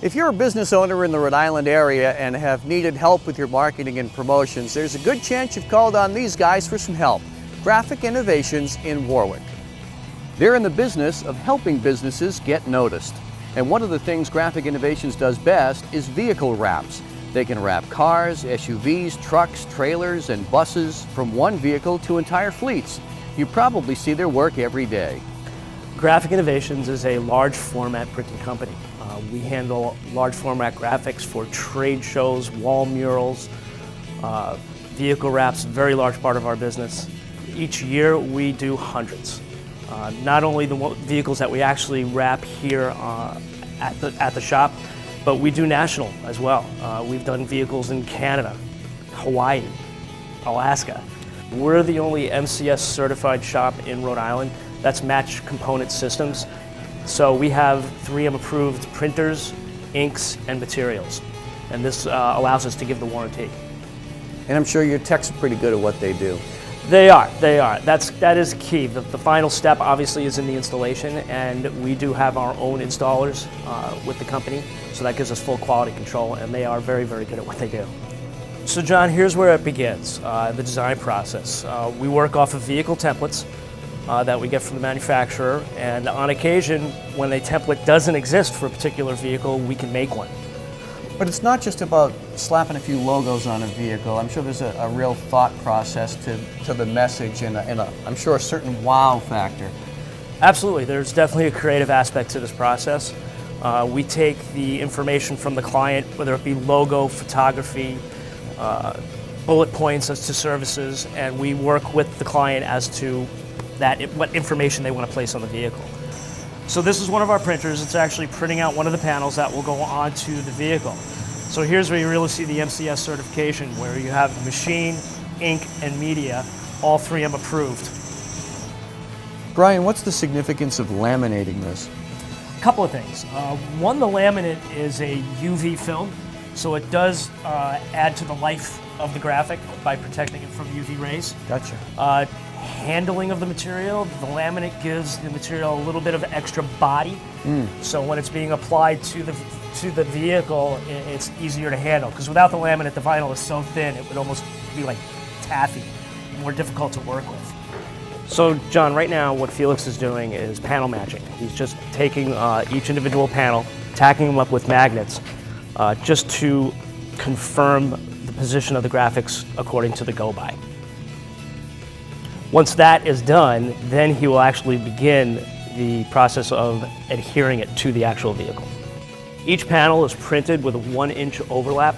If you're a business owner in the Rhode Island area and have needed help with your marketing and promotions, there's a good chance you've called on these guys for some help. Graphic Innovations in Warwick. They're in the business of helping businesses get noticed. And one of the things Graphic Innovations does best is vehicle wraps. They can wrap cars, SUVs, trucks, trailers, and buses from one vehicle to entire fleets. You probably see their work every day. Graphic Innovations is a large format printing company. We handle large format graphics for trade shows, wall murals, vehicle wraps, a very large part of our business. Each year we do hundreds. Not only the vehicles that we actually wrap here at the shop, but we do national as well. We've done vehicles in Canada, Hawaii, Alaska. We're the only MCS certified shop in Rhode Island that's Match Component Systems. So we have 3M approved printers, inks, and materials. And this allows us to give the warranty. And I'm sure your techs are pretty good at what they do. They are. That is key. The final step obviously is in the installation, and we do have our own installers with the company, so that gives us full quality control, and they are very, very good at what they do. So John, here's where it begins, the design process. We work off of vehicle templates that we get from the manufacturer, and on occasion, when a template doesn't exist for a particular vehicle, we can make one. But it's not just about slapping a few logos on a vehicle. I'm sure there's a real thought process to the message and I'm sure a certain wow factor. Absolutely, there's definitely a creative aspect to this process. We take the information from the client, whether it be logo, photography, bullet points as to services, and we work with the client as to what information they want to place on the vehicle. So this is one of our printers. It's actually printing out one of the panels that will go onto the vehicle. So here's where you really see the MCS certification, where you have machine, ink, and media, all 3M approved. Brian, what's the significance of laminating this? A couple of things. One, the laminate is a UV film, so it does add to the life of the graphic by protecting it from UV rays. Gotcha. Handling of the material, the laminate gives the material a little bit of extra body. So when it's being applied to the vehicle, it's easier to handle. Because without the laminate, the vinyl is so thin, it would almost be like taffy, more difficult to work with. So John, right now what Felix is doing is panel matching. He's just taking each individual panel, tacking them up with magnets, just to confirm the position of the graphics according to the go-by. Once that is done, then he will actually begin the process of adhering it to the actual vehicle. Each panel is printed with a 1-inch overlap,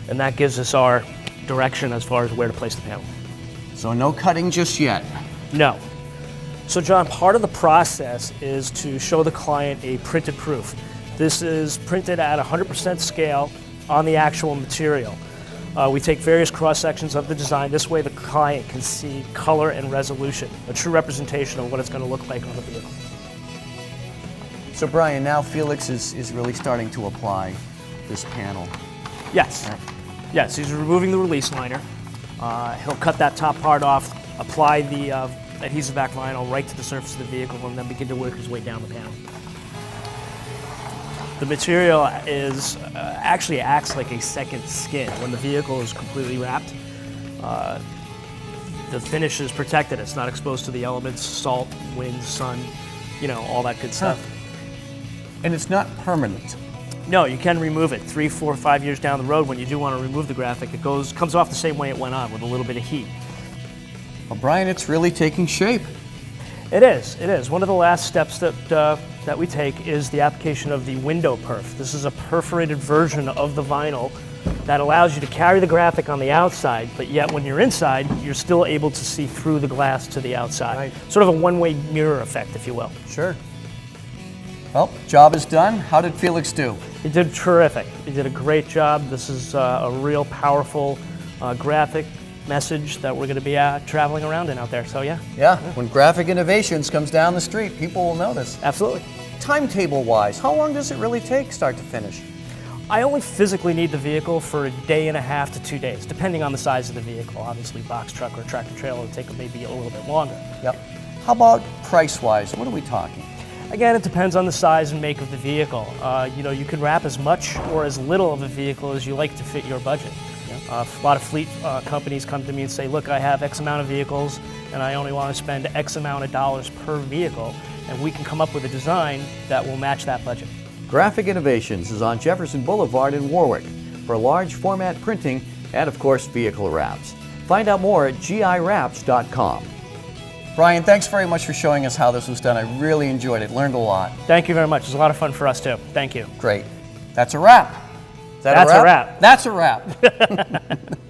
and that gives us our direction as far as where to place the panel. So no cutting just yet? No. So John, part of the process is to show the client a printed proof. This is printed at 100% scale on the actual material. We take various cross-sections of the design. This way the client can see color and resolution, a true representation of what it's going to look like on the vehicle. So Brian, now Felix is really starting to apply this panel. Yes. Right. Yes, he's removing the release liner. He'll cut that top part off, apply the adhesive back vinyl right to the surface of the vehicle, and then begin to work his way down the panel. The material actually acts like a second skin. When the vehicle is completely wrapped, the finish is protected. It's not exposed to the elements, salt, wind, sun, all that good stuff. And it's not permanent? No, you can remove it. 3, 4, 5 years down the road, when you do want to remove the graphic, it comes off the same way it went on, with a little bit of heat. Well, Brian, it's really taking shape. It is. One of the last steps that we take is the application of the window perf. This is a perforated version of the vinyl that allows you to carry the graphic on the outside, but yet when you're inside, you're still able to see through the glass to the outside. Right. Sort of a one-way mirror effect, if you will. Sure. Well, job is done. How did Felix do? He did terrific. He did a great job. This is a real powerful graphic message that we're going to be traveling around in out there, so yeah. Yeah, when Graphic Innovations comes down the street, people will notice. Absolutely. Timetable-wise, how long does it really take start to finish? I only physically need the vehicle for a day and a half to 2 days, depending on the size of the vehicle. Obviously, box truck or tractor trailer will take maybe a little bit longer. Yep. How about price-wise? What are we talking? Again, it depends on the size and make of the vehicle. You know, you can wrap as much or as little of a vehicle as you like to fit your budget. A lot of fleet companies come to me and say, look, I have X amount of vehicles and I only want to spend X amount of dollars per vehicle, and we can come up with a design that will match that budget. Graphic Innovations is on Jefferson Boulevard in Warwick for large format printing and, of course, vehicle wraps. Find out more at giwraps.com. Brian, thanks very much for showing us how this was done. I really enjoyed it, learned a lot. Thank you very much. It was a lot of fun for us too. Thank you. Great. That's a wrap. Is that That's a wrap. That's a wrap.